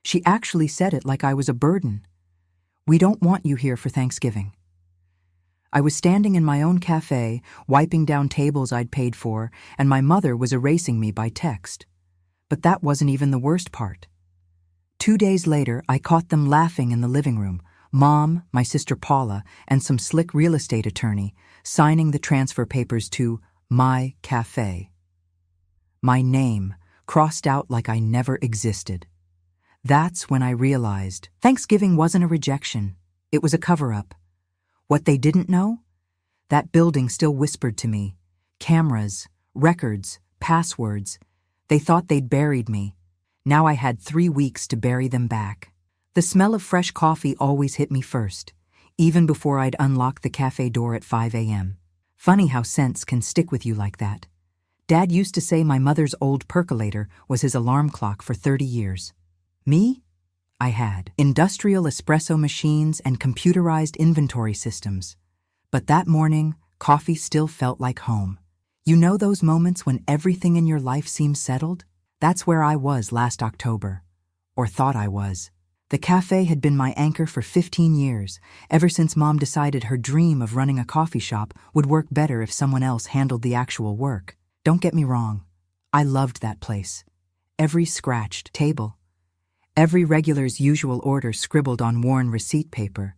She actually said it like I was a burden. "We don't want you here for Thanksgiving." I was standing in my own cafe, wiping down tables I'd paid for, and my mother was erasing me by text. But that wasn't even the worst part. 2 days later, I caught them laughing in the living room, Mom, my sister Paula, and some slick real estate attorney, signing the transfer papers to my cafe. My name, crossed out like I never existed. That's when I realized Thanksgiving wasn't a rejection. It was a cover-up. What they didn't know? That building still whispered to me. Cameras, records, passwords. They thought they'd buried me. Now I had 3 weeks to bury them back. The smell of fresh coffee always hit me first, even before I'd unlock the cafe door at 5 a.m. Funny how scents can stick with you like that. Dad used to say my mother's old percolator was his alarm clock for 30 years. Me? I had industrial espresso machines and computerized inventory systems. But that morning, coffee still felt like home. You know those moments when everything in your life seems settled? That's where I was last October. Or thought I was. The cafe had been my anchor for 15 years, ever since Mom decided her dream of running a coffee shop would work better if someone else handled the actual work. Don't get me wrong. I loved that place. Every scratched table. Every regular's usual order scribbled on worn receipt paper.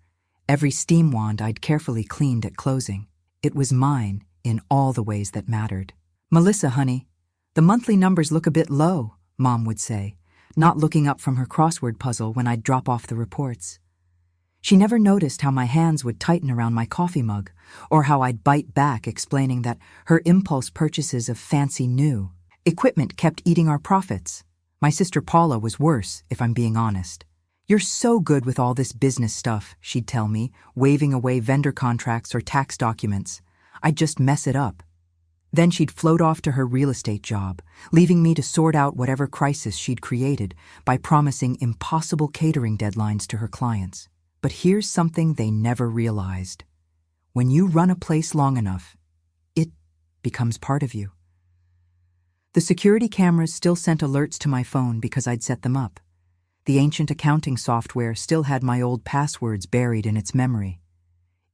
Every steam wand I'd carefully cleaned at closing. It was mine in all the ways that mattered. "Melissa, honey, the monthly numbers look a bit low," Mom would say, not looking up from her crossword puzzle when I'd drop off the reports. She never noticed how my hands would tighten around my coffee mug, or how I'd bite back explaining that her impulse purchases of fancy new equipment kept eating our profits. My sister Paula was worse, if I'm being honest. "You're so good with all this business stuff," she'd tell me, waving away vendor contracts or tax documents. I'd just mess it up. Then she'd float off to her real estate job, leaving me to sort out whatever crisis she'd created by promising impossible catering deadlines to her clients. But here's something they never realized. When you run a place long enough, it becomes part of you. The security cameras still sent alerts to my phone because I'd set them up. The ancient accounting software still had my old passwords buried in its memory.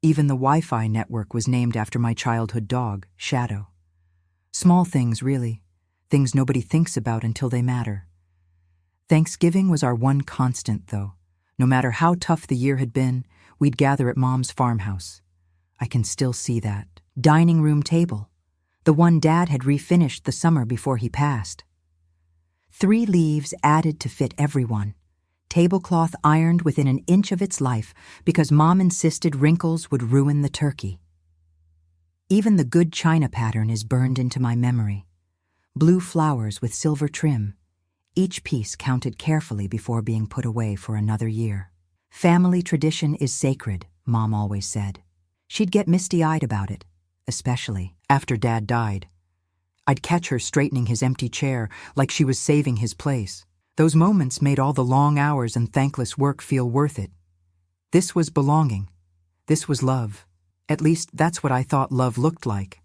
Even the Wi-Fi network was named after my childhood dog, Shadow. Small things, really. Things nobody thinks about until they matter. Thanksgiving was our one constant, though. No matter how tough the year had been, we'd gather at Mom's farmhouse. I can still see that dining room table, the one Dad had refinished the summer before he passed. 3 leaves added to fit everyone. Tablecloth ironed within an inch of its life because Mom insisted wrinkles would ruin the turkey. Even the good china pattern is burned into my memory. Blue flowers with silver trim. Each piece counted carefully before being put away for another year. "Family tradition is sacred," Mom always said. She'd get misty-eyed about it, especially after Dad died. I'd catch her straightening his empty chair like she was saving his place. Those moments made all the long hours and thankless work feel worth it. This was belonging. This was love. At least that's what I thought love looked like.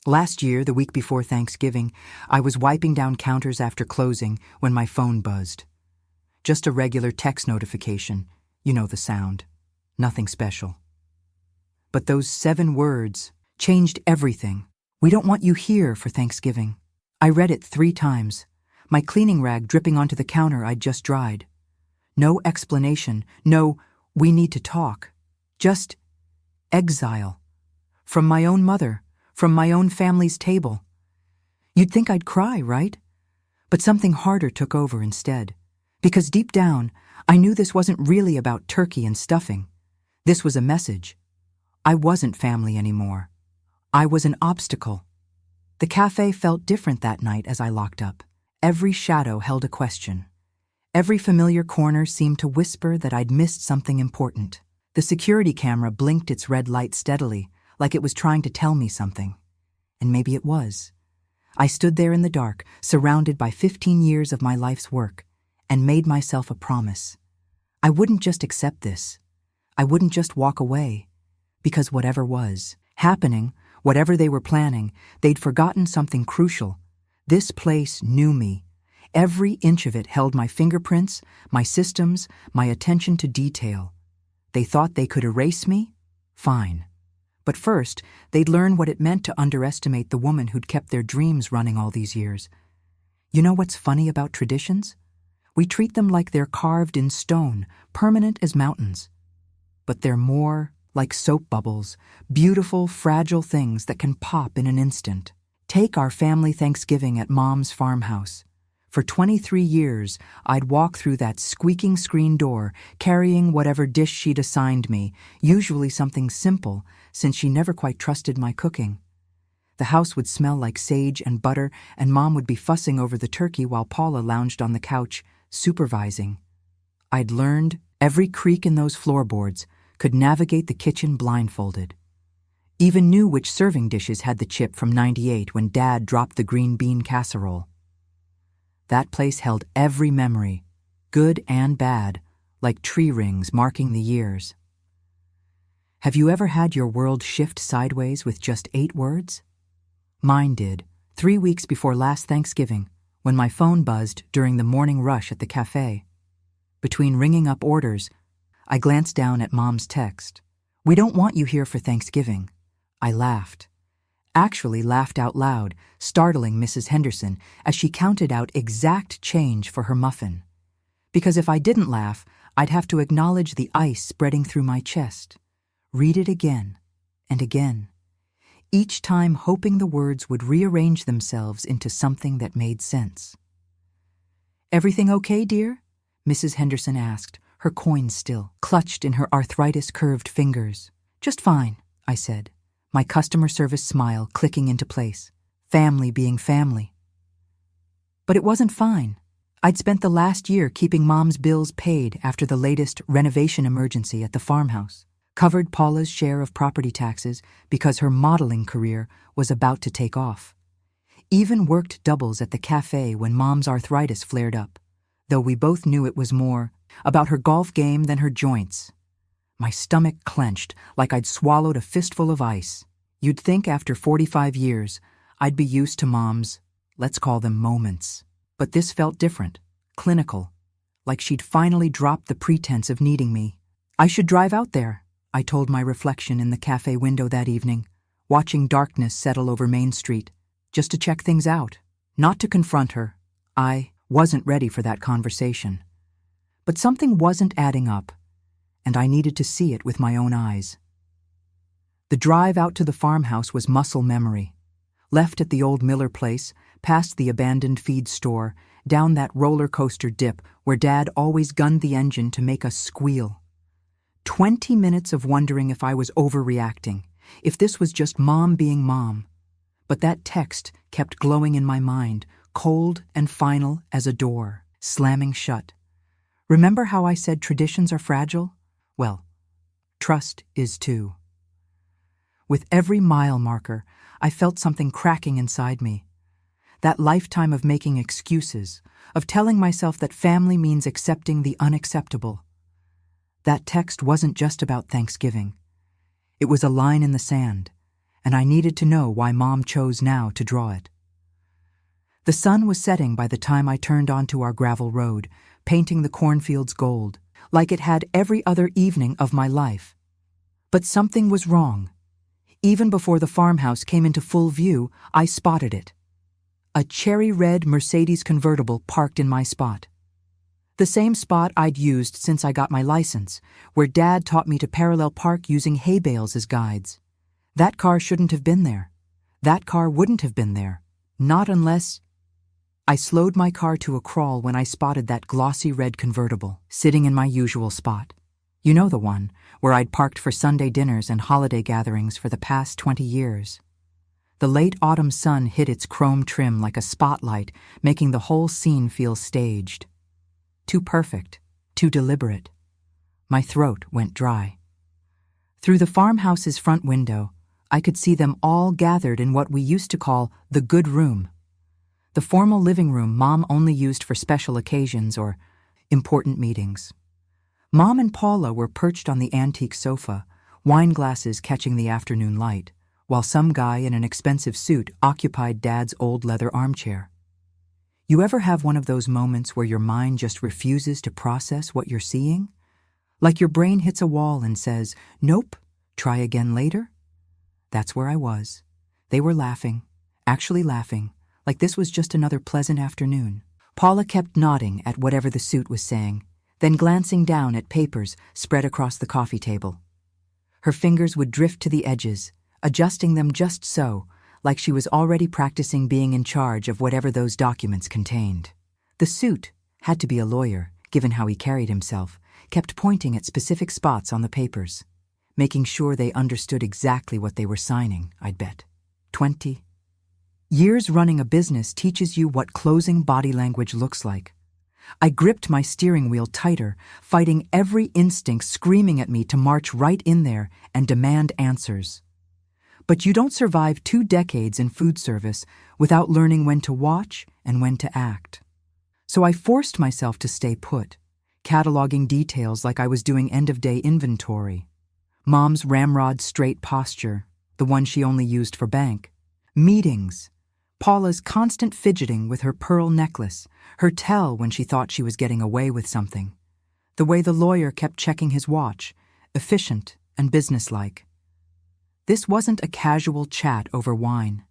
Last year, the week before Thanksgiving, I was wiping down counters after closing when my phone buzzed. Just a regular text notification. You know the sound. Nothing special. But those 7 words changed everything. "We don't want you here for Thanksgiving." I read it 3 times, my cleaning rag dripping onto the counter I'd just dried. No explanation, no, "we need to talk." Just exile. From my own mother, from my own family's table. You'd think I'd cry, right? But something harder took over instead. Because deep down, I knew this wasn't really about turkey and stuffing. This was a message. I wasn't family anymore. I was an obstacle. The cafe felt different that night as I locked up. Every shadow held a question. Every familiar corner seemed to whisper that I'd missed something important. The security camera blinked its red light steadily, like it was trying to tell me something. And maybe it was. I stood there in the dark, surrounded by 15 years of my life's work, and made myself a promise. I wouldn't just accept this. I wouldn't just walk away. Because whatever was happening, whatever they were planning, they'd forgotten something crucial. This place knew me. Every inch of it held my fingerprints, my systems, my attention to detail. They thought they could erase me? Fine. But first, they'd learn what it meant to underestimate the woman who'd kept their dreams running all these years. You know what's funny about traditions? We treat them like they're carved in stone, permanent as mountains. But they're more like soap bubbles, beautiful, fragile things that can pop in an instant. Take our family Thanksgiving at Mom's farmhouse. For 23 years, I'd walk through that squeaking screen door, carrying whatever dish she'd assigned me, usually something simple, since she never quite trusted my cooking. The house would smell like sage and butter, and Mom would be fussing over the turkey while Paula lounged on the couch, supervising. I'd learned every creak in those floorboards, could navigate the kitchen blindfolded. Even knew which serving dishes had the chip from '98 when Dad dropped the green bean casserole. That place held every memory, good and bad, like tree rings marking the years. Have you ever had your world shift sideways with just 8 words? Mine did, 3 weeks before last Thanksgiving, when my phone buzzed during the morning rush at the cafe. Between ringing up orders, I glanced down at Mom's text. "We don't want you here for Thanksgiving." I laughed. Actually laughed out loud, startling Mrs. Henderson as she counted out exact change for her muffin. Because if I didn't laugh, I'd have to acknowledge the ice spreading through my chest. Read it again and again, each time hoping the words would rearrange themselves into something that made sense. "Everything okay, dear?" Mrs. Henderson asked, her coin still clutched in her arthritis-curved fingers. "Just fine," I said, my customer service smile clicking into place. Family being family. But it wasn't fine. I'd spent the last year keeping Mom's bills paid after the latest renovation emergency at the farmhouse, covered Paula's share of property taxes because her modeling career was about to take off. Even worked doubles at the cafe when Mom's arthritis flared up, though we both knew it was more about her golf game than her joints. My stomach clenched like I'd swallowed a fistful of ice. You'd think after 45 years, I'd be used to Mom's, let's call them moments. But this felt different, clinical, like she'd finally dropped the pretense of needing me. "I should drive out there," I told my reflection in the cafe window that evening, watching darkness settle over Main Street, just to check things out, not to confront her. I wasn't ready for that conversation. But something wasn't adding up, and I needed to see it with my own eyes. The drive out to the farmhouse was muscle memory. Left at the old Miller place, past the abandoned feed store, down that roller coaster dip where Dad always gunned the engine to make us squeal. 20 minutes of wondering if I was overreacting, if this was just Mom being Mom. But that text kept glowing in my mind, cold and final as a door, slamming shut. Remember how I said traditions are fragile? Well, trust is too. With every mile marker, I felt something cracking inside me. That lifetime of making excuses, of telling myself that family means accepting the unacceptable. That text wasn't just about Thanksgiving. It was a line in the sand, and I needed to know why Mom chose now to draw it. The sun was setting by the time I turned onto our gravel road, painting the cornfields gold, like it had every other evening of my life. But something was wrong. Even before the farmhouse came into full view, I spotted it. A cherry-red Mercedes convertible parked in my spot. The same spot I'd used since I got my license, where Dad taught me to parallel park using hay bales as guides. That car shouldn't have been there. That car wouldn't have been there. Not unless... I slowed my car to a crawl when I spotted that glossy red convertible, sitting in my usual spot. You know the one, where I'd parked for Sunday dinners and holiday gatherings for the past 20 years. The late autumn sun hit its chrome trim like a spotlight, making the whole scene feel staged. Too perfect, too deliberate. My throat went dry. Through the farmhouse's front window, I could see them all gathered in what we used to call the good room. The formal living room Mom only used for special occasions or important meetings. Mom and Paula were perched on the antique sofa, wine glasses catching the afternoon light, while some guy in an expensive suit occupied Dad's old leather armchair. You ever have one of those moments where your mind just refuses to process what you're seeing? Like your brain hits a wall and says, "Nope, try again later"? That's where I was. They were laughing, actually laughing, like this was just another pleasant afternoon. Paula kept nodding at whatever the suit was saying, then glancing down at papers spread across the coffee table. Her fingers would drift to the edges, adjusting them just so, like she was already practicing being in charge of whatever those documents contained. The suit had to be a lawyer, given how he carried himself, kept pointing at specific spots on the papers, making sure they understood exactly what they were signing, I'd bet. 20 years running a business teaches you what closing body language looks like. I gripped my steering wheel tighter, fighting every instinct screaming at me to march right in there and demand answers. But you don't survive 2 decades in food service without learning when to watch and when to act. So I forced myself to stay put, cataloging details like I was doing end-of-day inventory. Mom's ramrod straight posture, the one she only used for bank. Meetings. Paula's constant fidgeting with her pearl necklace, her tell when she thought she was getting away with something. The way the lawyer kept checking his watch, efficient and businesslike. This wasn't a casual chat over wine.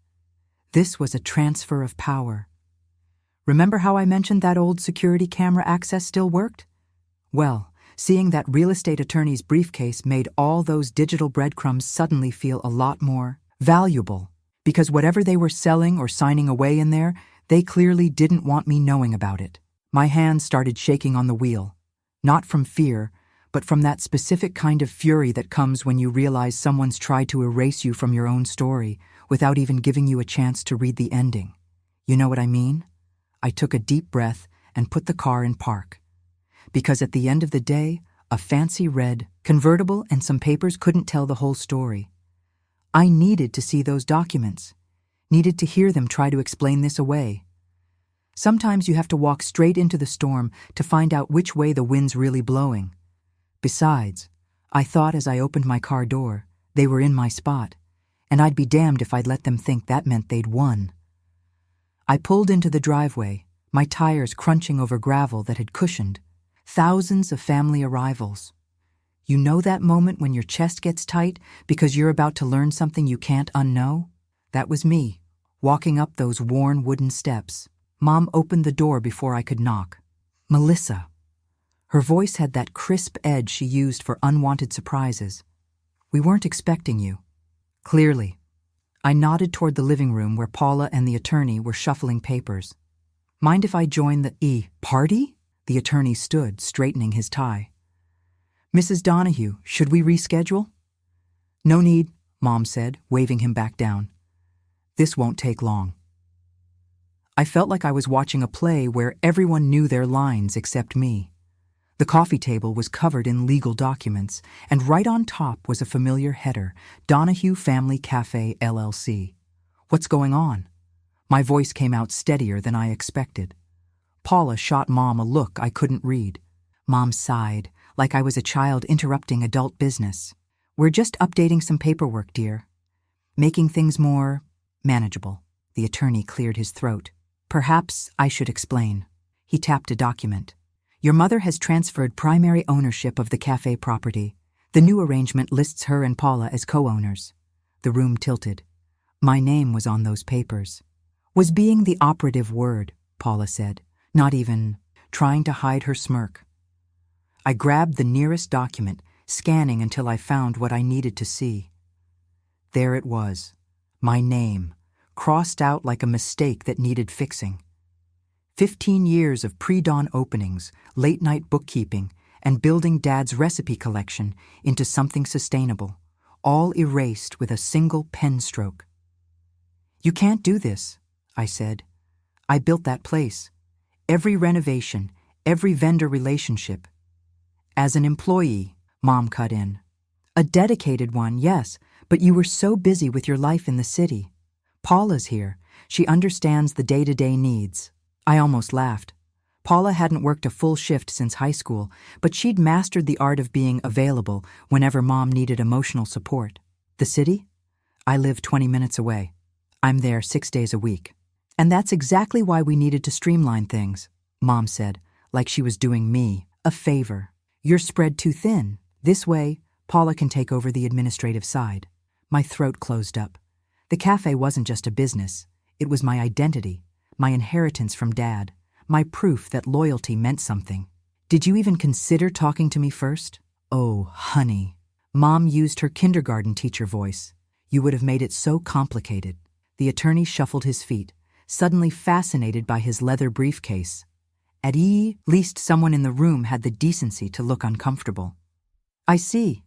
This was a transfer of power. Remember how I mentioned that old security camera access still worked? Well, seeing that real estate attorney's briefcase made all those digital breadcrumbs suddenly feel a lot more valuable, because whatever they were selling or signing away in there, they clearly didn't want me knowing about it. My hands started shaking on the wheel, not from fear, but from that specific kind of fury that comes when you realize someone's tried to erase you from your own story without even giving you a chance to read the ending. You know what I mean? I took a deep breath and put the car in park. Because at the end of the day, a fancy red convertible and some papers couldn't tell the whole story. I needed to see those documents, needed to hear them try to explain this away. Sometimes you have to walk straight into the storm to find out which way the wind's really blowing. Besides, I thought as I opened my car door, they were in my spot, and I'd be damned if I'd let them think that meant they'd won. I pulled into the driveway, my tires crunching over gravel that had cushioned. Thousands of family arrivals. You know that moment when your chest gets tight because you're about to learn something you can't unknow? That was me, walking up those worn wooden steps. Mom opened the door before I could knock. Melissa. Her voice had that crisp edge she used for unwanted surprises. "We weren't expecting you." Clearly. I nodded toward the living room where Paula and the attorney were shuffling papers. "Mind if I join the party?" The attorney stood, straightening his tie. "Mrs. Donahue, should we reschedule?" "No need," Mom said, waving him back down. "This won't take long." I felt like I was watching a play where everyone knew their lines except me. The coffee table was covered in legal documents, and right on top was a familiar header, Donahue Family Cafe, LLC. "What's going on?" My voice came out steadier than I expected. Paula shot Mom a look I couldn't read. Mom sighed, like I was a child interrupting adult business. "We're just updating some paperwork, dear. Making things more manageable." The attorney cleared his throat. "Perhaps I should explain." He tapped a document. "Your mother has transferred primary ownership of the cafe property. The new arrangement lists her and Paula as co-owners." The room tilted. My name was on those papers. "Was being the operative word," Paula said, not even trying to hide her smirk. I grabbed the nearest document, scanning until I found what I needed to see. There it was, my name, crossed out like a mistake that needed fixing. 15 years of pre-dawn openings, late-night bookkeeping, and building Dad's recipe collection into something sustainable, all erased with a single pen stroke. "You can't do this," I said. "I built that place. Every renovation, every vendor relationship." "As an employee," Mom cut in. "A dedicated one, yes, but you were so busy with your life in the city. Paula's here. She understands the day-to-day needs." I almost laughed. Paula hadn't worked a full shift since high school, but she'd mastered the art of being available whenever Mom needed emotional support. "The city? I live 20 minutes away. I'm there 6 days a week." And that's exactly why we needed to streamline things, Mom said, like she was doing me a favor. You're spread too thin. This way, Paula can take over the administrative side. My throat closed up. The cafe wasn't just a business. It was my identity, my inheritance from Dad, my proof that loyalty meant something. Did you even consider talking to me first? Oh, honey. Mom used her kindergarten teacher voice. You would have made it so complicated. The attorney shuffled his feet, suddenly fascinated by his leather briefcase. At least someone in the room had the decency to look uncomfortable. I see.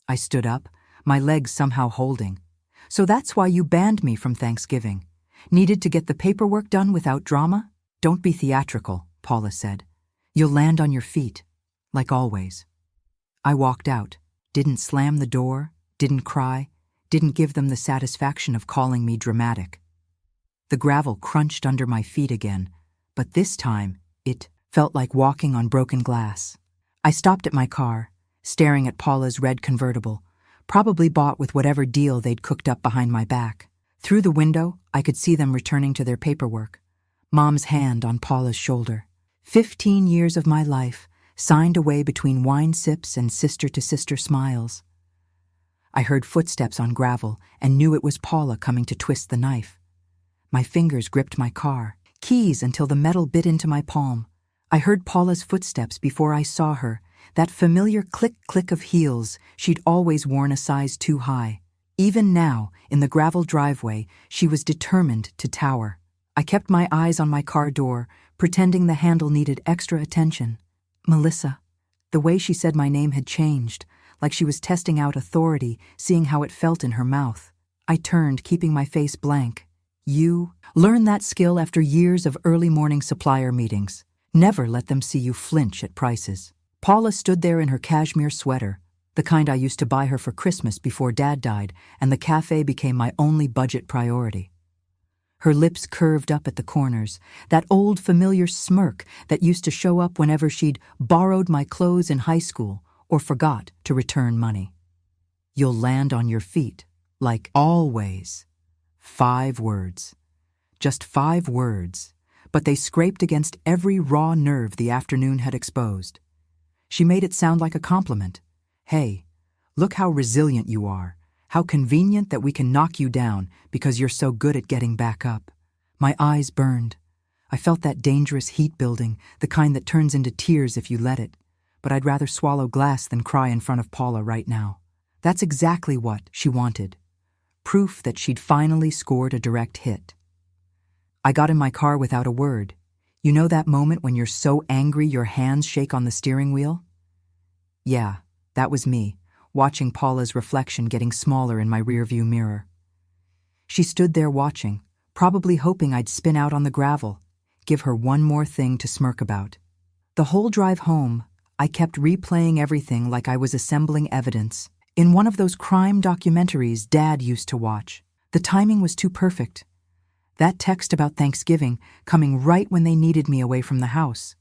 I stood up, my legs somehow holding. So that's why you banned me from Thanksgiving. Needed to get the paperwork done without drama? Don't be theatrical, Paula said. You'll land on your feet, like always. I walked out, didn't slam the door, didn't cry, didn't give them the satisfaction of calling me dramatic. The gravel crunched under my feet again, but this time it felt like walking on broken glass. I stopped at my car, staring at Paula's red convertible, probably bought with whatever deal they'd cooked up behind my back. Through the window, I could see them returning to their paperwork. Mom's hand on Paula's shoulder. 15 years of my life, signed away between wine sips and sister-to-sister smiles. I heard footsteps on gravel and knew it was Paula coming to twist the knife. My fingers gripped my car, keys until the metal bit into my palm. I heard Paula's footsteps before I saw her, that familiar click-click of heels she'd always worn a size too high. Even now, in the gravel driveway, she was determined to tower. I kept my eyes on my car door, pretending the handle needed extra attention. Melissa. The way she said my name had changed, like she was testing out authority, seeing how it felt in her mouth. I turned, keeping my face blank. You learn that skill after years of early morning supplier meetings. Never let them see you flinch at prices. Paula stood there in her cashmere sweater, the kind I used to buy her for Christmas before Dad died, and the cafe became my only budget priority. Her lips curved up at the corners, that old familiar smirk that used to show up whenever she'd borrowed my clothes in high school or forgot to return money. You'll land on your feet, like always. 5 words. Just 5 words, but they scraped against every raw nerve the afternoon had exposed. She made it sound like a compliment. Hey, look how resilient you are. How convenient that we can knock you down because you're so good at getting back up. My eyes burned. I felt that dangerous heat building, the kind that turns into tears if you let it. But I'd rather swallow glass than cry in front of Paula right now. That's exactly what she wanted. Proof that she'd finally scored a direct hit. I got in my car without a word. You know that moment when you're so angry your hands shake on the steering wheel? Yeah, that was me, watching Paula's reflection getting smaller in my rearview mirror. She stood there watching, probably hoping I'd spin out on the gravel, give her one more thing to smirk about. The whole drive home, I kept replaying everything like I was assembling evidence. In one of those crime documentaries Dad used to watch. The timing was too perfect. That text about Thanksgiving coming right when they needed me away from the house.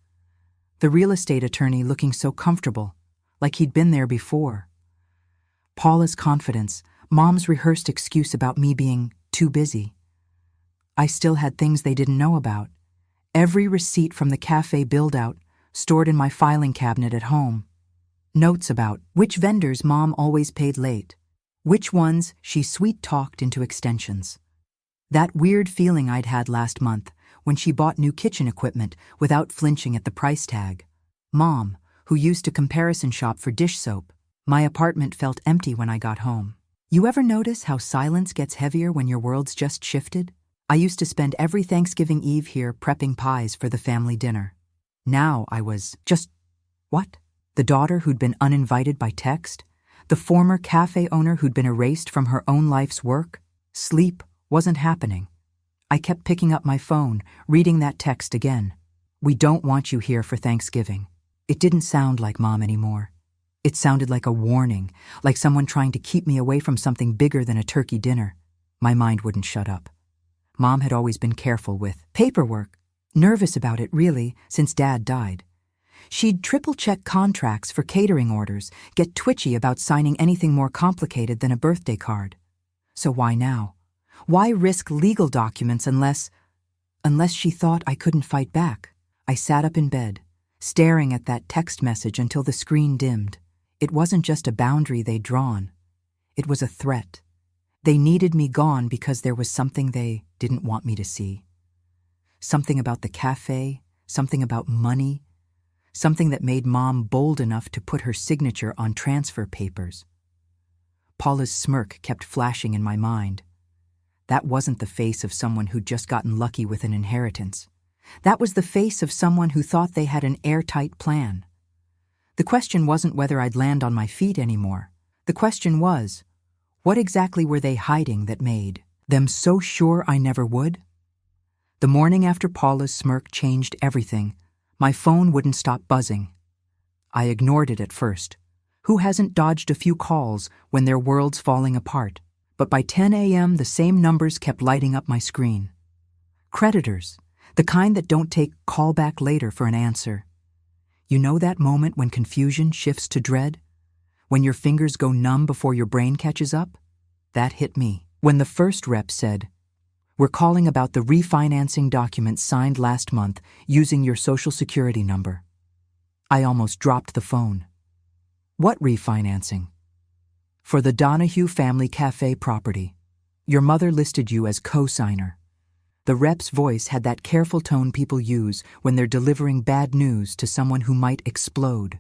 The real estate attorney looking so comfortable, like he'd been there before. Paula's confidence, Mom's rehearsed excuse about me being too busy. I still had things they didn't know about. Every receipt from the cafe build-out stored in my filing cabinet at home. Notes about which vendors Mom always paid late, which ones she sweet-talked into extensions. That weird feeling I'd had last month when she bought new kitchen equipment without flinching at the price tag. Mom, who used to comparison shop for dish soap. My apartment felt empty when I got home. You ever notice how silence gets heavier when your world's just shifted? I used to spend every Thanksgiving Eve here prepping pies for the family dinner. Now I was just, what? The daughter who'd been uninvited by text? The former cafe owner who'd been erased from her own life's work? Sleep wasn't happening. I kept picking up my phone, reading that text again. We don't want you here for Thanksgiving. It didn't sound like Mom anymore. It sounded like a warning, like someone trying to keep me away from something bigger than a turkey dinner. My mind wouldn't shut up. Mom had always been careful with paperwork, nervous about it really, since Dad died. She'd triple-check contracts for catering orders, get twitchy about signing anything more complicated than a birthday card. So why now? Why risk legal documents unless... Unless she thought I couldn't fight back, I sat up in bed, staring at that text message until the screen dimmed. It wasn't just a boundary they'd drawn. It was a threat. They needed me gone because there was something they didn't want me to see. Something about the cafe, something about money, something that made Mom bold enough to put her signature on transfer papers. Paula's smirk kept flashing in my mind. That wasn't the face of someone who'd just gotten lucky with an inheritance. That was the face of someone who thought they had an airtight plan. The question wasn't whether I'd land on my feet anymore. The question was, what exactly were they hiding that made them so sure I never would? The morning after Paula's smirk changed everything, my phone wouldn't stop buzzing. I ignored it at first. Who hasn't dodged a few calls when their world's falling apart? But by 10 a.m., the same numbers kept lighting up my screen. Creditors, the kind that don't take call back later for an answer. You know that moment when confusion shifts to dread? When your fingers go numb before your brain catches up? That hit me. When the first rep said, "We're calling about the refinancing documents signed last month using your social security number." I almost dropped the phone. What refinancing? For the Donahue Family Cafe property. Your mother listed you as co-signer. The rep's voice had that careful tone people use when they're delivering bad news to someone who might explode.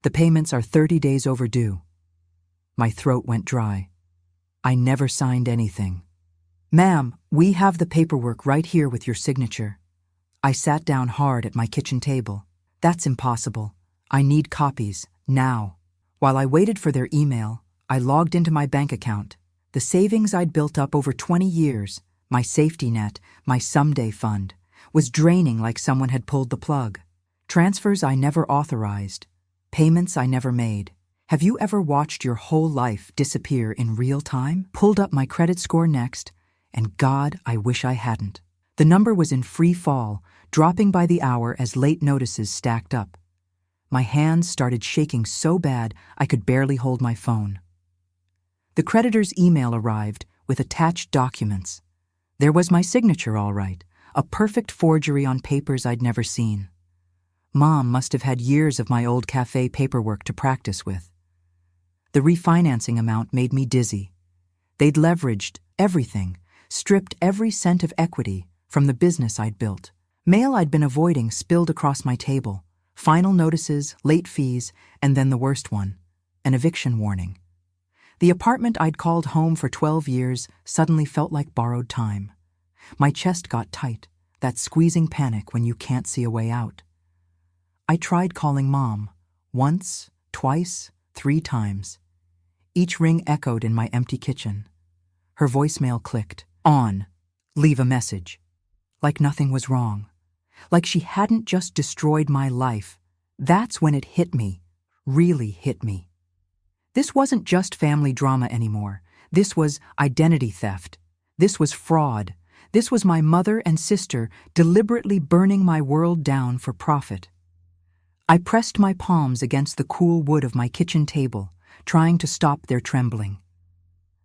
The payments are 30 days overdue. My throat went dry. I never signed anything. "Ma'am, we have the paperwork right here with your signature." I sat down hard at my kitchen table. "That's impossible. I need copies, now." While I waited for their email, I logged into my bank account. The savings I'd built up over 20 years, my safety net, my someday fund, was draining like someone had pulled the plug. Transfers I never authorized. Payments I never made. Have you ever watched your whole life disappear in real time? Pulled up my credit score next, and God, I wish I hadn't. The number was in free fall, dropping by the hour as late notices stacked up. My hands started shaking so bad I could barely hold my phone. The creditor's email arrived with attached documents. There was my signature, all right, a perfect forgery on papers I'd never seen. Mom must have had years of my old cafe paperwork to practice with. The refinancing amount made me dizzy. They'd leveraged everything, stripped every cent of equity from the business I'd built. Mail I'd been avoiding spilled across my table. Final notices, late fees, and then the worst one, an eviction warning. The apartment I'd called home for 12 years suddenly felt like borrowed time. My chest got tight, that squeezing panic when you can't see a way out. I tried calling Mom, once, twice, 3 times. Each ring echoed in my empty kitchen. Her voicemail clicked. On. Leave a message. Like nothing was wrong. Like she hadn't just destroyed my life. That's when it hit me. Really hit me. This wasn't just family drama anymore. This was identity theft. This was fraud. This was my mother and sister deliberately burning my world down for profit. I pressed my palms against the cool wood of my kitchen table, trying to stop their trembling.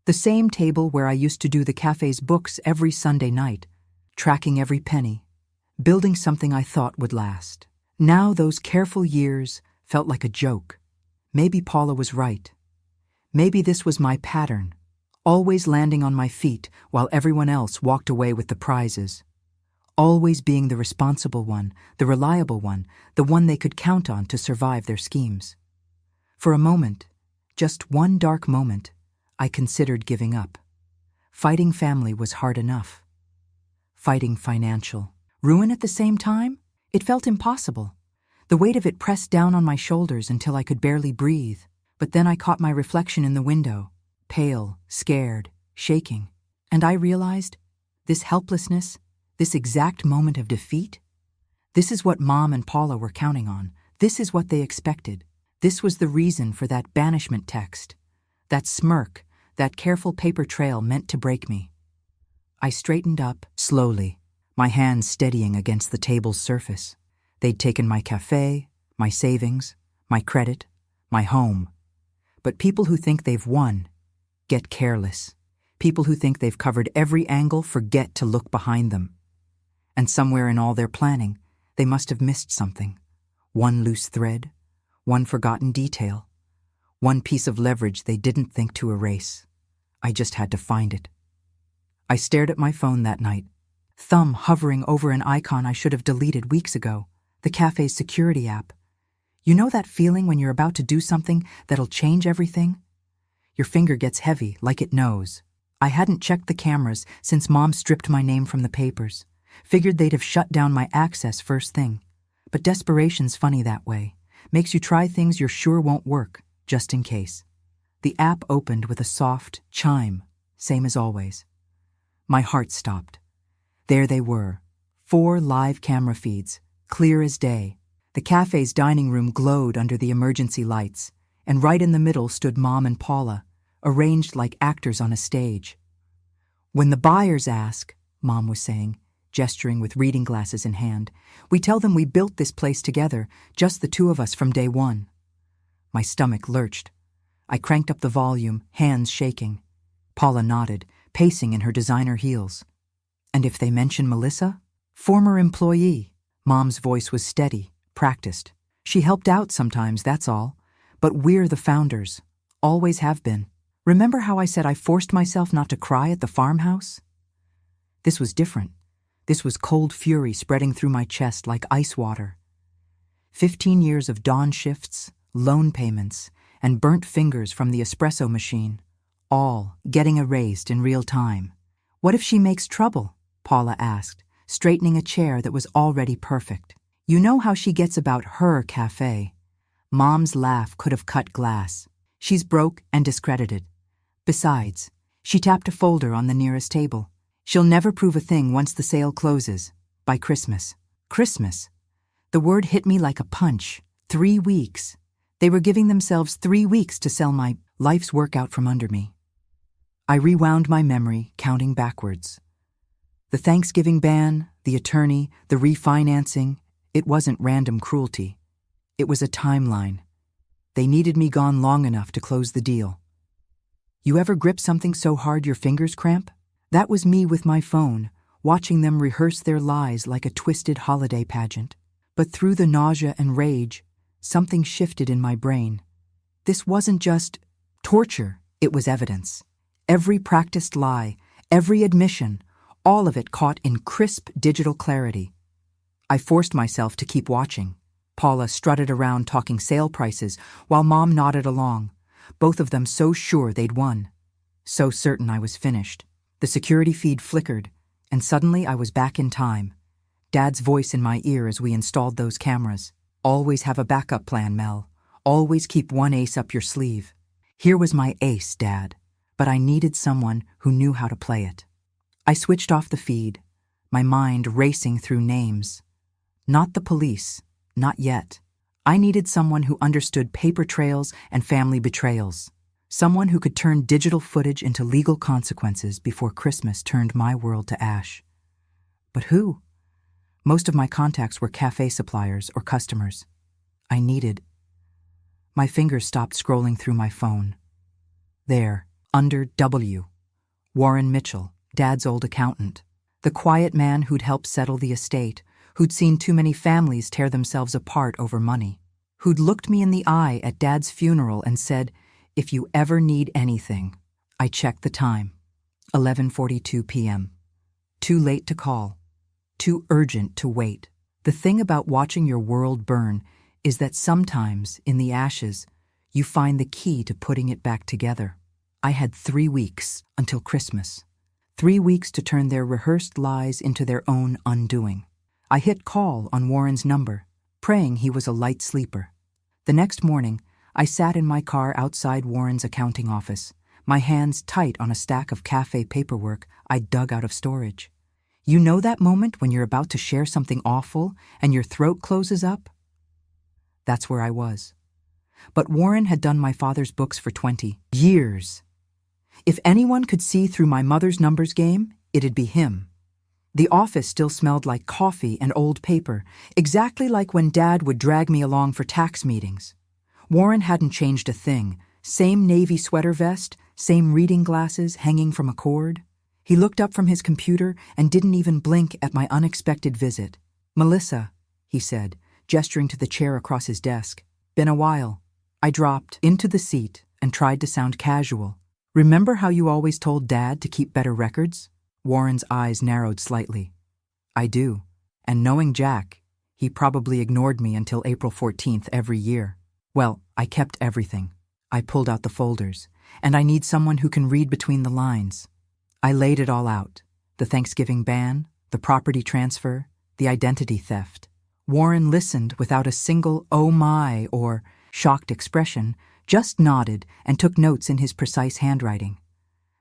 The same table where I used to do the cafe's books every Sunday night, tracking every penny, building something I thought would last. Now those careful years felt like a joke. Maybe Paula was right. Maybe this was my pattern, always landing on my feet while everyone else walked away with the prizes. Always being the responsible one, the reliable one, the one they could count on to survive their schemes. For a moment, just one dark moment, I considered giving up. Fighting family was hard enough. Fighting financial ruin at the same time? It felt impossible. The weight of it pressed down on my shoulders until I could barely breathe. But then I caught my reflection in the window, pale, scared, shaking. And I realized, this helplessness, this exact moment of defeat, this is what Mom and Paula were counting on. This is what they expected. This was the reason for that banishment text, that smirk, that careful paper trail meant to break me. I straightened up, slowly, my hands steadying against the table's surface. They'd taken my cafe, my savings, my credit, my home. But people who think they've won get careless. People who think they've covered every angle forget to look behind them. And somewhere in all their planning, they must have missed something. One loose thread, one forgotten detail, one piece of leverage they didn't think to erase. I just had to find it. I stared at my phone that night, thumb hovering over an icon I should have deleted weeks ago, the cafe's security app. You know that feeling when you're about to do something that'll change everything? Your finger gets heavy, like it knows. I hadn't checked the cameras since Mom stripped my name from the papers. Figured they'd have shut down my access first thing. But desperation's funny that way. Makes you try things you're sure won't work, just in case. The app opened with a soft chime, same as always. My heart stopped. There they were, 4 live camera feeds, clear as day. The cafe's dining room glowed under the emergency lights, and right in the middle stood Mom and Paula, arranged like actors on a stage. When the buyers ask, Mom was saying, gesturing with reading glasses in hand, we tell them we built this place together, just the 2 of us from day one. My stomach lurched. I cranked up the volume, hands shaking. Paula nodded, pacing in her designer heels. And if they mention Melissa? Former employee. Mom's voice was steady, practiced. She helped out sometimes, that's all. But we're the founders. Always have been. Remember how I said I forced myself not to cry at the farmhouse? This was different. This was cold fury spreading through my chest like ice water. 15 years of dawn shifts, loan payments, and burnt fingers from the espresso machine, all getting erased in real time. What if she makes trouble? Paula asked, straightening a chair that was already perfect. You know how she gets about her cafe. Mom's laugh could have cut glass. She's broke and discredited. Besides, she tapped a folder on the nearest table. She'll never prove a thing once the sale closes. By Christmas. Christmas. The word hit me like a punch. 3 weeks. They were giving themselves 3 weeks to sell my life's work out from under me. I rewound my memory, counting backwards. The Thanksgiving ban, the attorney, the refinancing, it wasn't random cruelty. It was a timeline. They needed me gone long enough to close the deal. You ever grip something so hard your fingers cramp? That was me with my phone, watching them rehearse their lies like a twisted holiday pageant. But through the nausea and rage, something shifted in my brain. This wasn't just torture, it was evidence. Every practiced lie, every admission, all of it caught in crisp digital clarity. I forced myself to keep watching. Paula strutted around talking sale prices while Mom nodded along, both of them so sure they'd won. So certain I was finished. The security feed flickered, and suddenly I was back in time. Dad's voice in my ear as we installed those cameras. Always have a backup plan, Mel. Always keep one ace up your sleeve. Here was my ace, Dad, but I needed someone who knew how to play it. I switched off the feed, my mind racing through names. Not the police, not yet. I needed someone who understood paper trails and family betrayals. Someone who could turn digital footage into legal consequences before Christmas turned my world to ash. But who? Most of my contacts were cafe suppliers or customers. I needed. My fingers stopped scrolling through my phone. There, under W. Warren Mitchell, Dad's old accountant. The quiet man who'd helped settle the estate, who'd seen too many families tear themselves apart over money. Who'd looked me in the eye at Dad's funeral and said, if you ever need anything. I checked the time. 11:42 p.m. Too late to call. Too urgent to wait. The thing about watching your world burn is that sometimes, in the ashes, you find the key to putting it back together. I had 3 weeks until Christmas. 3 weeks to turn their rehearsed lies into their own undoing. I hit call on Warren's number, praying he was a light sleeper. The next morning, I sat in my car outside Warren's accounting office, my hands tight on a stack of cafe paperwork I'd dug out of storage. You know that moment when you're about to share something awful and your throat closes up? That's where I was. But Warren had done my father's books for 20 years. If anyone could see through my mother's numbers game, it'd be him. The office still smelled like coffee and old paper, exactly like when Dad would drag me along for tax meetings. Warren hadn't changed a thing. Same navy sweater vest, same reading glasses hanging from a cord. He looked up from his computer and didn't even blink at my unexpected visit. "Melissa," he said, gesturing to the chair across his desk. "Been a while." I dropped into the seat and tried to sound casual. "Remember how you always told Dad to keep better records?" Warren's eyes narrowed slightly. "I do. And knowing Jack, he probably ignored me until April 14th every year. Well, I kept everything. I pulled out the folders, and I need someone who can read between the lines." I laid it all out. The Thanksgiving ban, the property transfer, the identity theft. Warren listened without a single "oh my" or shocked expression, just nodded and took notes in his precise handwriting.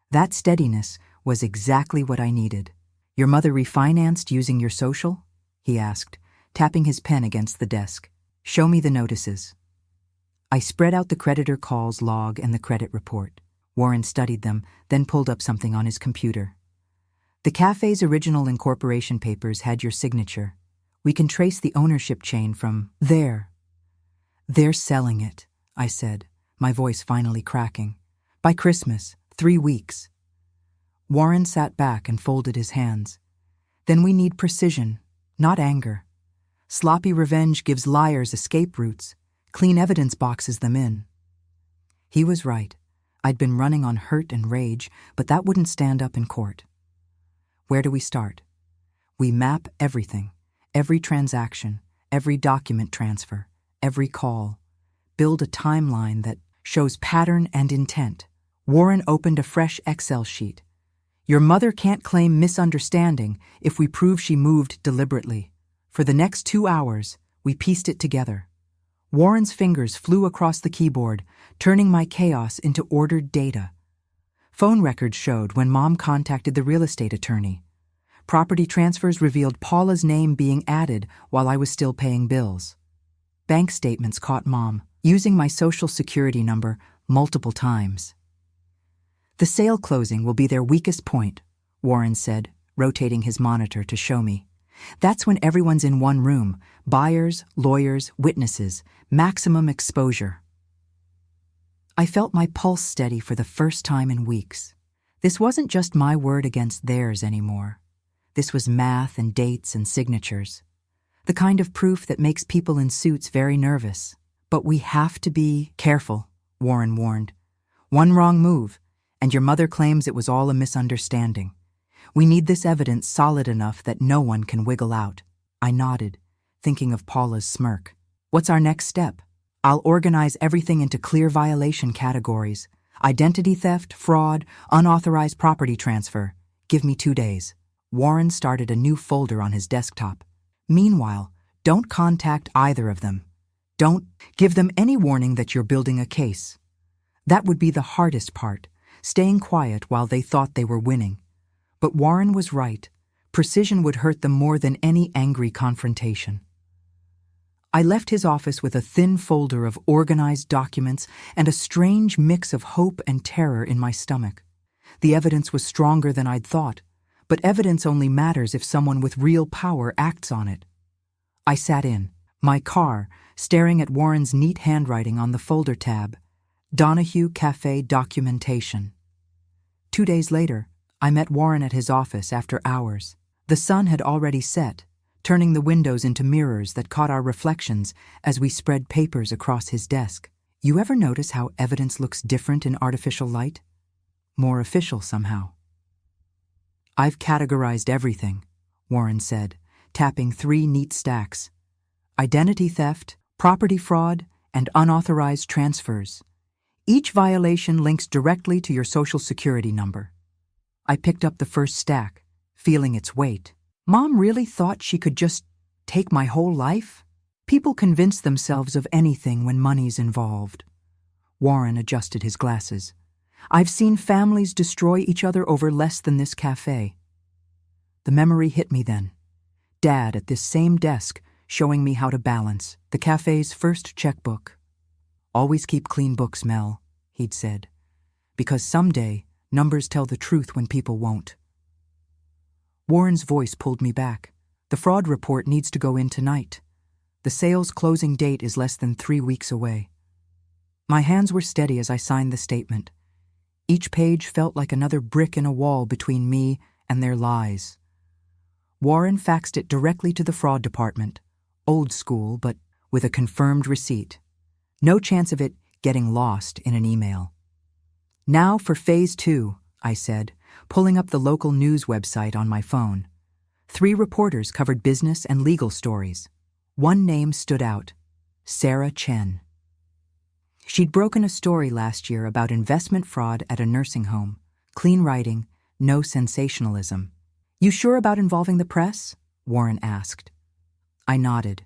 That steadiness was exactly what I needed. "Your mother refinanced using your social?" he asked, tapping his pen against the desk. "Show me the notices." I spread out the creditor calls log and the credit report. Warren studied them, then pulled up something on his computer. "The cafe's original incorporation papers had your signature. We can trace the ownership chain from there." "They're selling it," I said, my voice finally cracking. "By Christmas, 3 weeks." Warren sat back and folded his hands. "Then we need precision, not anger. Sloppy revenge gives liars escape routes. Clean evidence boxes them in." He was right. I'd been running on hurt and rage, but that wouldn't stand up in court. Where do we start? We map everything, every transaction, every document transfer, every call. Build a timeline that shows pattern and intent. Warren opened a fresh Excel sheet. "Your mother can't claim misunderstanding if we prove she moved deliberately." For the next 2 hours, we pieced it together. Warren's fingers flew across the keyboard, turning my chaos into ordered data. Phone records showed when Mom contacted the real estate attorney. Property transfers revealed Paula's name being added while I was still paying bills. Bank statements caught Mom using my social security number multiple times. "The sale closing will be their weakest point," Warren said, rotating his monitor to show me. "That's when everyone's in one room, buyers, lawyers, witnesses, maximum exposure." I felt my pulse steady for the first time in weeks. This wasn't just my word against theirs anymore. This was math and dates and signatures. The kind of proof that makes people in suits very nervous. "But we have to be careful," Warren warned. "One wrong move, and your mother claims it was all a misunderstanding. We need this evidence solid enough that no one can wiggle out." I nodded, thinking of Paula's smirk. "What's our next step?" "I'll organize everything into clear violation categories. Identity theft, fraud, unauthorized property transfer. Give me 2 days." Warren started a new folder on his desktop. "Meanwhile, don't contact either of them. Don't give them any warning that you're building a case." That would be the hardest part, staying quiet while they thought they were winning. But Warren was right. Precision would hurt them more than any angry confrontation. I left his office with a thin folder of organized documents and a strange mix of hope and terror in my stomach. The evidence was stronger than I'd thought, but evidence only matters if someone with real power acts on it. I sat in my car, staring at Warren's neat handwriting on the folder tab, Donahue Cafe Documentation. 2 days later, I met Warren at his office after hours. The sun had already set, turning the windows into mirrors that caught our reflections as we spread papers across his desk. You ever notice how evidence looks different in artificial light? More official somehow. "I've categorized everything," Warren said, tapping 3 neat stacks. "Identity theft, property fraud, and unauthorized transfers. Each violation links directly to your social security number." I picked up the first stack, feeling its weight. Mom really thought she could just take my whole life? People convince themselves of anything when money's involved. Warren adjusted his glasses. "I've seen families destroy each other over less than this cafe." The memory hit me then. Dad at this same desk, showing me how to balance the cafe's first checkbook. "Always keep clean books, Mel," he'd said, "because someday numbers tell the truth when people won't." Warren's voice pulled me back. "The fraud report needs to go in tonight. The sale's closing date is less than 3 weeks away." My hands were steady as I signed the statement. Each page felt like another brick in a wall between me and their lies. Warren faxed it directly to the fraud department, old school, but with a confirmed receipt. No chance of it getting lost in an email. Now for phase 2, I said, pulling up the local news website on my phone. 3 reporters covered business and legal stories. One name stood out: Sarah Chen. She'd broken a story last year about investment fraud at a nursing home. Clean writing, no sensationalism. "You sure about involving the press?" Warren asked. I nodded.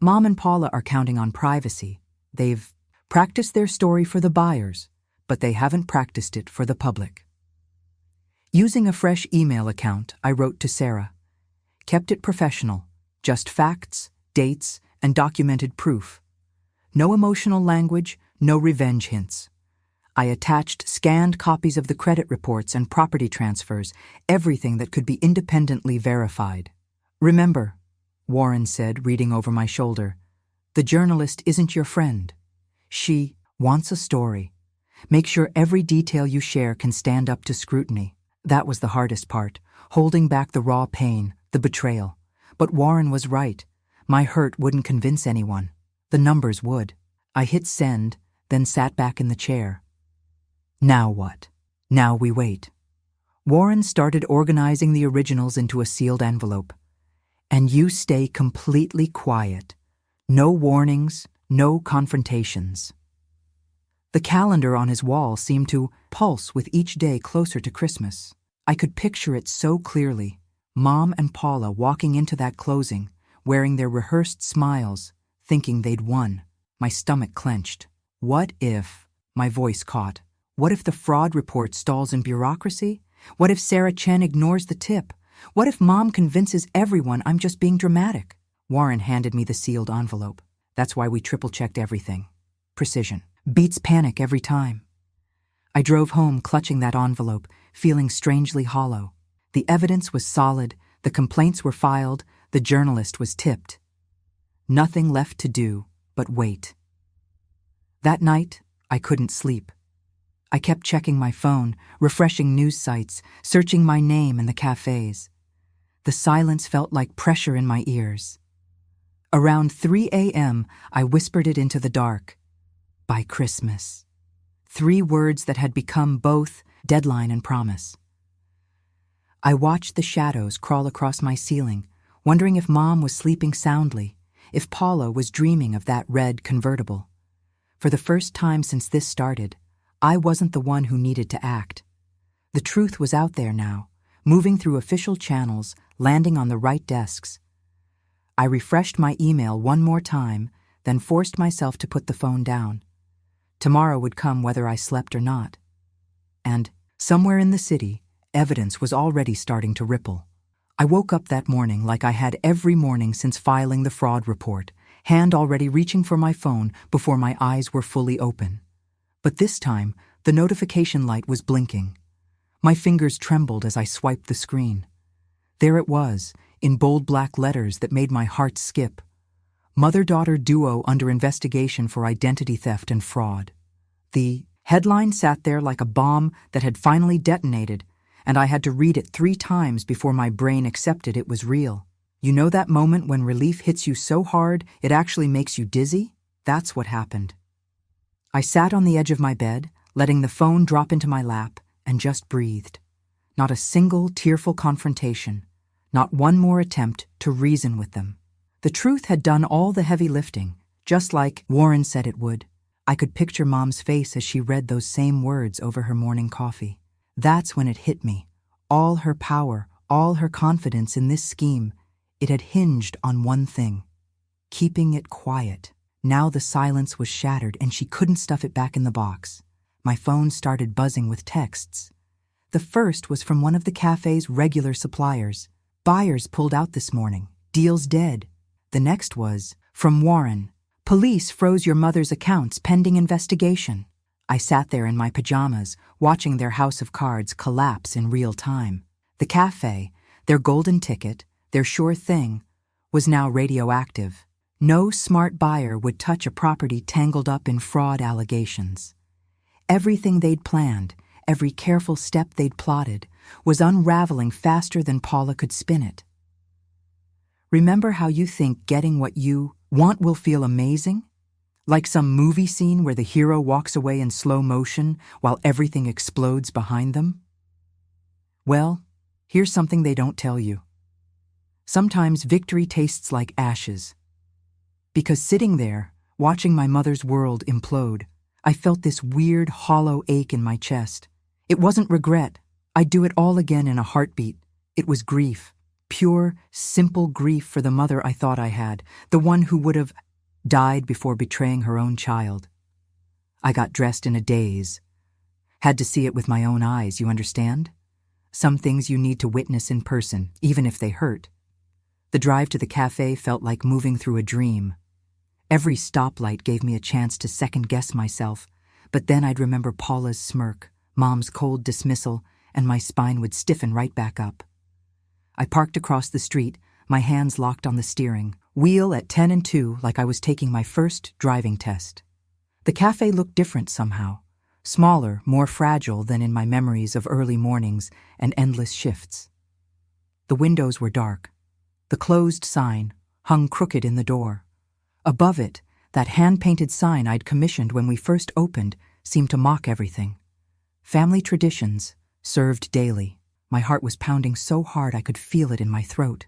Mom and Paula are counting on privacy. They've practiced their story for the buyers, but they haven't practiced it for the public. Using a fresh email account, I wrote to Sarah. Kept it professional, just facts, dates, and documented proof. No emotional language, no revenge hints. I attached scanned copies of the credit reports and property transfers, everything that could be independently verified. "Remember," Warren said, reading over my shoulder, "the journalist isn't your friend. She wants a story. Make sure every detail you share can stand up to scrutiny." That was the hardest part, holding back the raw pain, the betrayal. But Warren was right. My hurt wouldn't convince anyone. The numbers would. I hit send, then sat back in the chair. Now what? Now we wait. Warren started organizing the originals into a sealed envelope. "And you stay completely quiet. No warnings, no confrontations." The calendar on his wall seemed to pulse with each day closer to Christmas. I could picture it so clearly. Mom and Paula walking into that closing, wearing their rehearsed smiles, thinking they'd won. My stomach clenched. What if, my voice caught, what if the fraud report stalls in bureaucracy? What if Sarah Chen ignores the tip? What if Mom convinces everyone I'm just being dramatic? Warren handed me the sealed envelope. That's why we triple-checked everything. Precision. Beats panic every time. I drove home clutching that envelope, feeling strangely hollow. The evidence was solid, the complaints were filed, the journalist was tipped. Nothing left to do but wait. That night, I couldn't sleep. I kept checking my phone, refreshing news sites, searching my name in the cafes. The silence felt like pressure in my ears. Around 3 a.m., I whispered it into the dark. By Christmas. 3 words that had become both deadline and promise. I watched the shadows crawl across my ceiling, wondering if Mom was sleeping soundly, if Paula was dreaming of that red convertible. For the first time since this started, I wasn't the one who needed to act. The truth was out there now, moving through official channels, landing on the right desks. I refreshed my email one more time, then forced myself to put the phone down. Tomorrow would come whether I slept or not. And, somewhere in the city, evidence was already starting to ripple. I woke up that morning like I had every morning since filing the fraud report, hand already reaching for my phone before my eyes were fully open. But this time, the notification light was blinking. My fingers trembled as I swiped the screen. There it was, in bold black letters that made my heart skip. Mother-daughter duo under investigation for identity theft and fraud. The headline sat there like a bomb that had finally detonated, and I had to read it 3 times before my brain accepted it was real. You know that moment when relief hits you so hard it actually makes you dizzy? That's what happened. I sat on the edge of my bed, letting the phone drop into my lap, and just breathed. Not a single tearful confrontation, not one more attempt to reason with them. The truth had done all the heavy lifting, just like Warren said it would. I could picture Mom's face as she read those same words over her morning coffee. That's when it hit me. All her power, all her confidence in this scheme, it had hinged on one thing: keeping it quiet. Now the silence was shattered and she couldn't stuff it back in the box. My phone started buzzing with texts. The first was from one of the cafe's regular suppliers. "Buyers pulled out this morning. Deal's dead." The next was from Warren. "Police froze your mother's accounts pending investigation." I sat there in my pajamas, watching their house of cards collapse in real time. The cafe, their golden ticket, their sure thing, was now radioactive. No smart buyer would touch a property tangled up in fraud allegations. Everything they'd planned, every careful step they'd plotted, was unraveling faster than Paula could spin it. Remember how you think getting what you want will feel amazing? Like some movie scene where the hero walks away in slow motion while everything explodes behind them? Well, here's something they don't tell you. Sometimes victory tastes like ashes. Because sitting there, watching my mother's world implode, I felt this weird, hollow ache in my chest. It wasn't regret. I'd do it all again in a heartbeat. It was grief. Pure, simple grief for the mother I thought I had, the one who would have died before betraying her own child. I got dressed in a daze. Had to see it with my own eyes, you understand? Some things you need to witness in person, even if they hurt. The drive to the cafe felt like moving through a dream. Every stoplight gave me a chance to second-guess myself, but then I'd remember Paula's smirk, Mom's cold dismissal, and my spine would stiffen right back up. I parked across the street, my hands locked on the steering, wheel at 10 and 2 like I was taking my first driving test. The cafe looked different somehow, smaller, more fragile than in my memories of early mornings and endless shifts. The windows were dark. The closed sign hung crooked in the door. Above it, that hand-painted sign I'd commissioned when we first opened seemed to mock everything. Family traditions, served daily. My heart was pounding so hard I could feel it in my throat.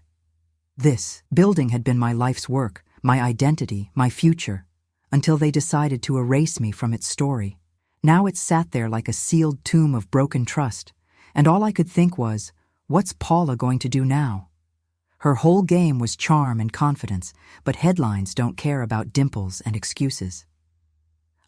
This building had been my life's work, my identity, my future, until they decided to erase me from its story. Now it sat there like a sealed tomb of broken trust, and all I could think was, what's Paula going to do now? Her whole game was charm and confidence, but headlines don't care about dimples and excuses.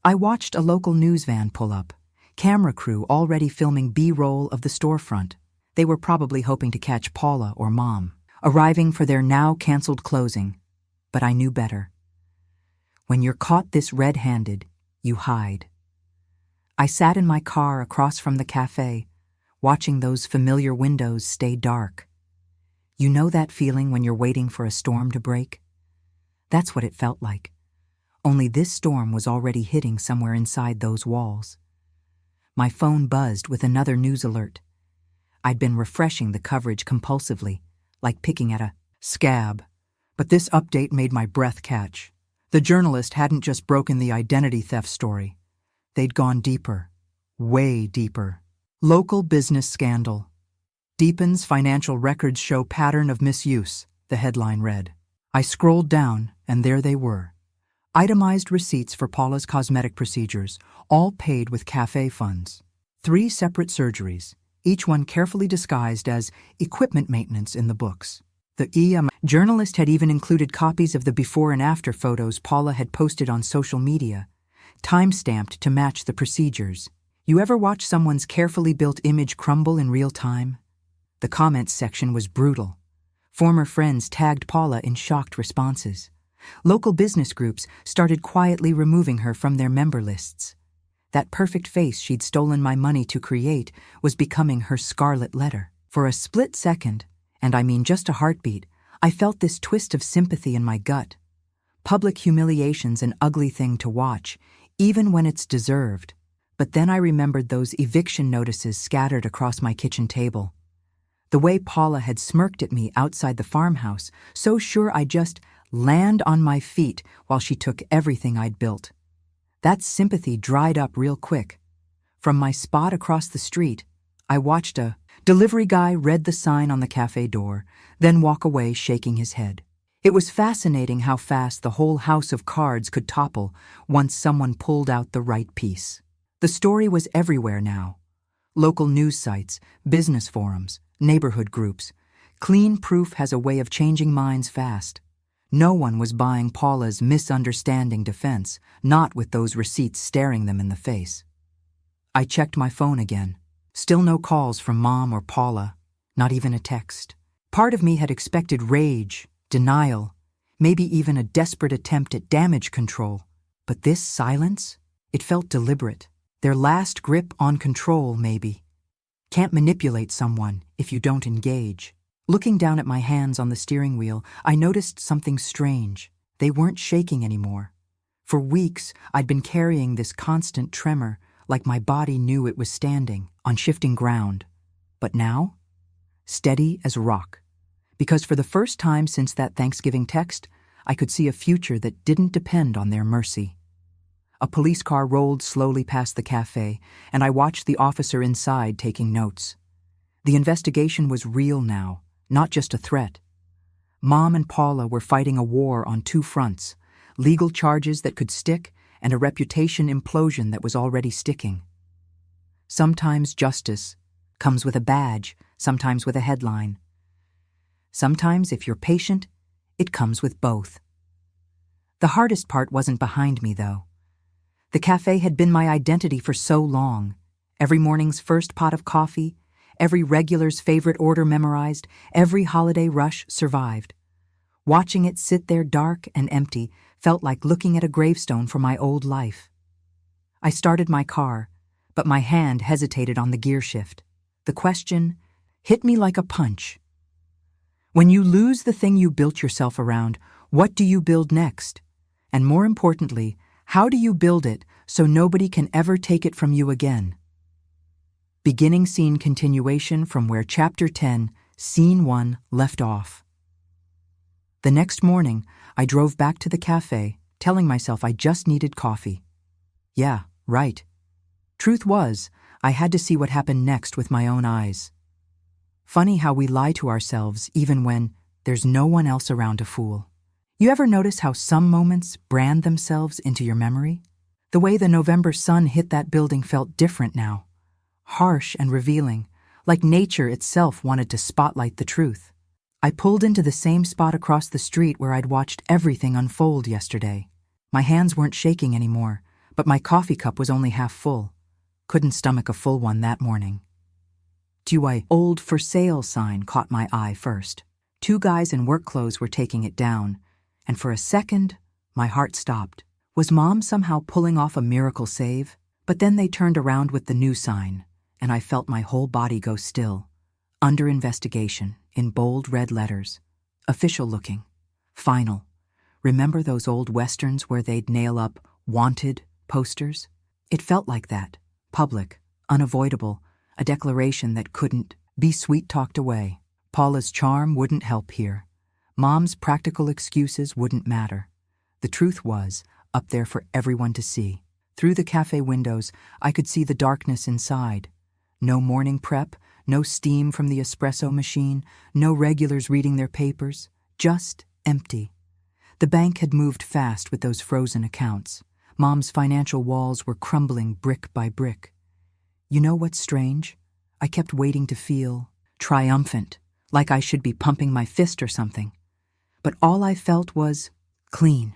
I watched a local news van pull up, camera crew already filming B-roll of the storefront. They were probably hoping to catch Paula or Mom, arriving for their now-canceled closing. But I knew better. When you're caught this red-handed, you hide. I sat in my car across from the cafe, watching those familiar windows stay dark. You know that feeling when you're waiting for a storm to break? That's what it felt like. Only this storm was already hitting somewhere inside those walls. My phone buzzed with another news alert. I'd been refreshing the coverage compulsively, like picking at a scab. But this update made my breath catch. The journalist hadn't just broken the identity theft story. They'd gone deeper, way deeper. Local business scandal. Deepens financial records show pattern of misuse, the headline read. I scrolled down, and there they were. Itemized receipts for Paula's cosmetic procedures, all paid with cafe funds. 3 separate surgeries, each one carefully disguised as equipment maintenance in the books. The journalist had even included copies of the before and after photos Paula had posted on social media, time-stamped to match the procedures. You ever watch someone's carefully built image crumble in real time? The comments section was brutal. Former friends tagged Paula in shocked responses. Local business groups started quietly removing her from their member lists. That perfect face she'd stolen my money to create was becoming her scarlet letter. For a split second, and I mean just a heartbeat, I felt this twist of sympathy in my gut. Public humiliation's an ugly thing to watch, even when it's deserved. But then I remembered those eviction notices scattered across my kitchen table. The way Paula had smirked at me outside the farmhouse, so sure I'd just land on my feet while she took everything I'd built. That sympathy dried up real quick. From my spot across the street, I watched a delivery guy read the sign on the cafe door, then walk away shaking his head. It was fascinating how fast the whole house of cards could topple once someone pulled out the right piece. The story was everywhere now. Local news sites, business forums, neighborhood groups. Clean proof has a way of changing minds fast. No one was buying Paula's misunderstanding defense, not with those receipts staring them in the face. I checked my phone again. Still no calls from Mom or Paula, not even a text. Part of me had expected rage, denial, maybe even a desperate attempt at damage control. But this silence? It felt deliberate. Their last grip on control, maybe. Can't manipulate someone if you don't engage. Looking down at my hands on the steering wheel, I noticed something strange. They weren't shaking anymore. For weeks, I'd been carrying this constant tremor, like my body knew it was standing on shifting ground. But now, steady as rock. Because for the first time since that Thanksgiving text, I could see a future that didn't depend on their mercy. A police car rolled slowly past the cafe, and I watched the officer inside taking notes. The investigation was real now, not just a threat. Mom and Paula were fighting a war on two fronts, legal charges that could stick and a reputation implosion that was already sticking. Sometimes justice comes with a badge, sometimes with a headline. Sometimes, if you're patient, it comes with both. The hardest part wasn't behind me, though. The cafe had been my identity for so long. Every morning's first pot of coffee, every regular's favorite order memorized, every holiday rush survived. Watching it sit there dark and empty felt like looking at a gravestone for my old life. I started my car, but my hand hesitated on the gear shift. The question hit me like a punch. When you lose the thing you built yourself around, what do you build next? And more importantly, how do you build it so nobody can ever take it from you again? Beginning scene continuation from where Chapter 10, Scene 1 left off. The next morning, I drove back to the cafe, telling myself I just needed coffee. Yeah, right. Truth was, I had to see what happened next with my own eyes. Funny how we lie to ourselves even when there's no one else around to fool. You ever notice how some moments brand themselves into your memory? The way the November sun hit that building felt different now. Harsh and revealing, like nature itself wanted to spotlight the truth. I pulled into the same spot across the street where I'd watched everything unfold yesterday. My hands weren't shaking anymore, but my coffee cup was only half full. Couldn't stomach a full one that morning. A old for sale sign caught my eye first. Two guys in work clothes were taking it down, and for a second, my heart stopped. Was Mom somehow pulling off a miracle save? But then they turned around with the new sign, and I felt my whole body go still. Under investigation, in bold red letters. Official looking. Final. Remember those old westerns where they'd nail up "wanted" posters? It felt like that. Public, unavoidable, a declaration that couldn't be sweet-talked away. Paula's charm wouldn't help here. Mom's practical excuses wouldn't matter. The truth was up there for everyone to see. Through the cafe windows, I could see the darkness inside. No morning prep, no steam from the espresso machine, no regulars reading their papers, just empty. The bank had moved fast with those frozen accounts. Mom's financial walls were crumbling brick by brick. You know what's strange? I kept waiting to feel triumphant, like I should be pumping my fist or something. But all I felt was clean,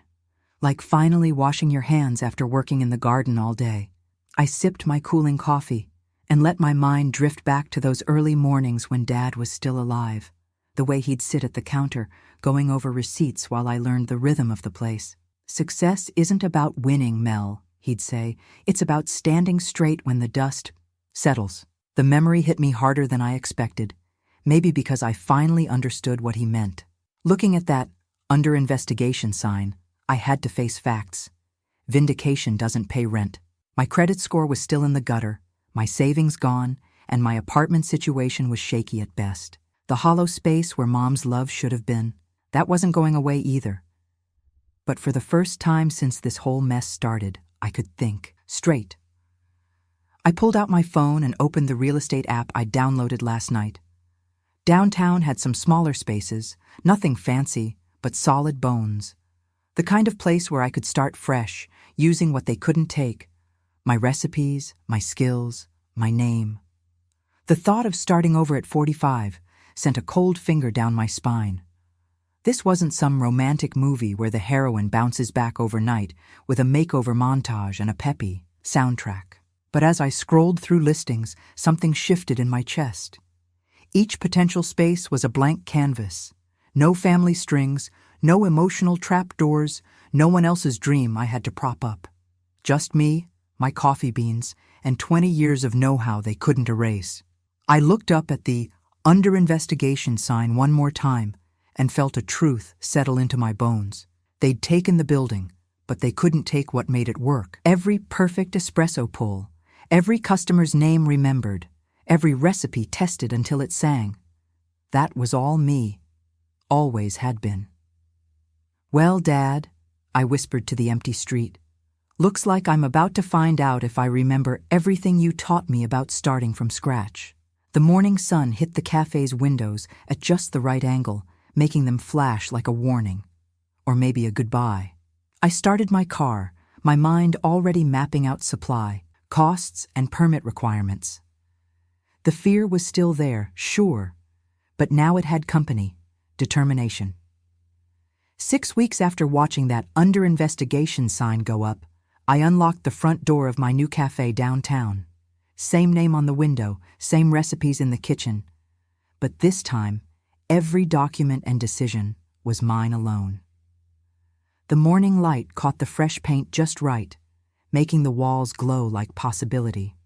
like finally washing your hands after working in the garden all day. I sipped my cooling coffee and let my mind drift back to those early mornings when Dad was still alive, the way he'd sit at the counter, going over receipts while I learned the rhythm of the place. "Success isn't about winning, Mel," he'd say. "It's about standing straight when the dust settles." The memory hit me harder than I expected, maybe because I finally understood what he meant. Looking at that "under investigation" sign, I had to face facts. Vindication doesn't pay rent. My credit score was still in the gutter, my savings gone, and my apartment situation was shaky at best. The hollow space where Mom's love should have been, that wasn't going away either. But for the first time since this whole mess started, I could think straight. I pulled out my phone and opened the real estate app I downloaded last night. Downtown had some smaller spaces, nothing fancy, but solid bones. The kind of place where I could start fresh, using what they couldn't take. My recipes, my skills, my name. The thought of starting over at 45 sent a cold finger down my spine. This wasn't some romantic movie where the heroine bounces back overnight with a makeover montage and a peppy soundtrack. But as I scrolled through listings, something shifted in my chest. Each potential space was a blank canvas. No family strings, no emotional trapdoors, no one else's dream I had to prop up. Just me, my coffee beans, and 20 years of know-how they couldn't erase. I looked up at the "under investigation" sign one more time and felt a truth settle into my bones. They'd taken the building, but they couldn't take what made it work. Every perfect espresso pull, Every customer's name remembered, every recipe tested until it sang. That was all me. Always had been. "Well, Dad," I whispered to the empty street, "looks like I'm about to find out if I remember everything you taught me about starting from scratch." The morning sun hit the cafe's windows at just the right angle, making them flash like a warning. Or maybe a goodbye. I started my car, my mind already mapping out supply, costs, and permit requirements. The fear was still there, sure, but now it had company, determination. 6 weeks after watching that under investigation sign go up, I unlocked the front door of my new cafe downtown. Same name on the window, same recipes in the kitchen. But this time, every document and decision was mine alone. The morning light caught the fresh paint just right, making the walls glow like possibility.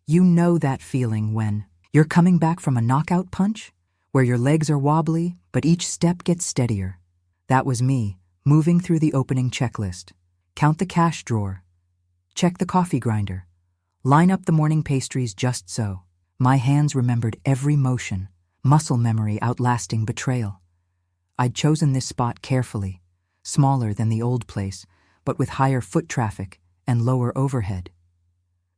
You know that feeling when you're coming back from a knockout punch, where your legs are wobbly, but each step gets steadier. That was me, moving through the opening checklist. Count the cash drawer. Check the coffee grinder. Line up the morning pastries just so. My hands remembered every motion, muscle memory outlasting betrayal. I'd chosen this spot carefully, smaller than the old place, but with higher foot traffic and lower overhead.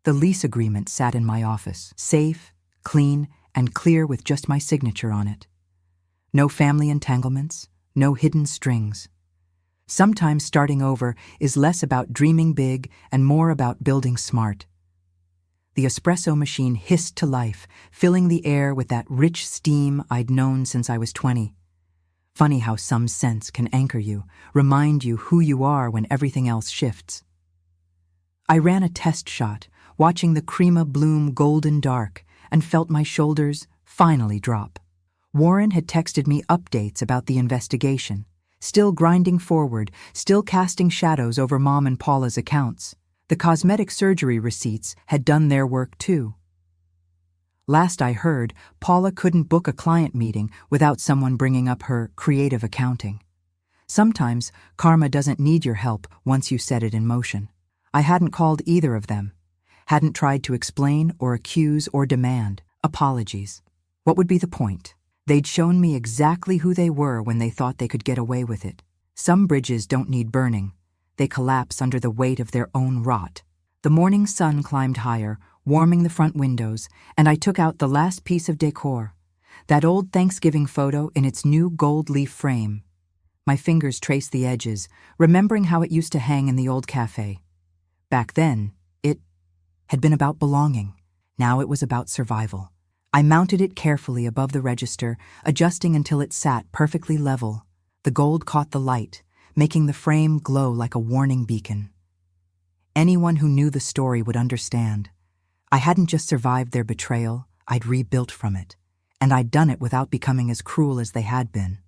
The lease agreement sat in my office, safe, clean, and clear with just my signature on it. No family entanglements, no hidden strings. Sometimes starting over is less about dreaming big and more about building smart. The espresso machine hissed to life, filling the air with that rich steam I'd known since I was 20. Funny how some scents can anchor you, remind you who you are when everything else shifts. I ran a test shot, watching the crema bloom golden dark, and felt my shoulders finally drop. Warren had texted me updates about the investigation, still grinding forward, still casting shadows over Mom and Paula's accounts. The cosmetic surgery receipts had done their work too. Last I heard, Paula couldn't book a client meeting without someone bringing up her creative accounting. Sometimes karma doesn't need your help once you set it in motion. I hadn't called either of them, hadn't tried to explain or accuse or demand apologies. What would be the point? They'd shown me exactly who they were when they thought they could get away with it. Some bridges don't need burning. They collapse under the weight of their own rot. The morning sun climbed higher, warming the front windows, and I took out the last piece of decor, that old Thanksgiving photo in its new gold leaf frame. My fingers traced the edges, remembering how it used to hang in the old cafe. Back then, it had been about belonging. Now it was about survival. I mounted it carefully above the register, adjusting until it sat perfectly level. The gold caught the light, making the frame glow like a warning beacon. Anyone who knew the story would understand. I hadn't just survived their betrayal, I'd rebuilt from it. And I'd done it without becoming as cruel as they had been.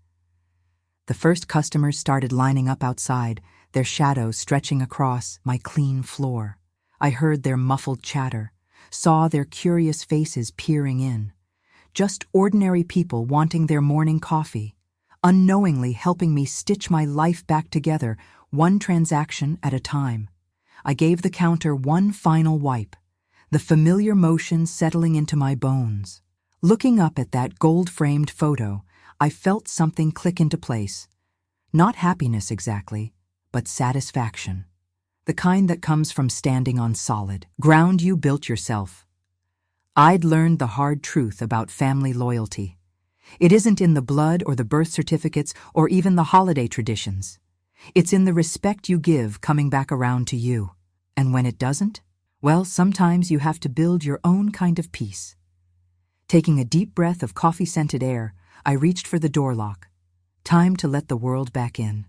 The first customers started lining up outside, their shadows stretching across my clean floor. I heard their muffled chatter, saw their curious faces peering in. Just ordinary people wanting their morning coffee, unknowingly helping me stitch my life back together, one transaction at a time. I gave the counter one final wipe, the familiar motion settling into my bones. Looking up at that gold-framed photo, I felt something click into place. Not happiness exactly, but satisfaction. The kind that comes from standing on solid ground you built yourself. I'd learned the hard truth about family loyalty. It isn't in the blood or the birth certificates or even the holiday traditions. It's in the respect you give coming back around to you. And when it doesn't, well, sometimes you have to build your own kind of peace. Taking a deep breath of coffee-scented air, I reached for the door lock. Time to let the world back in.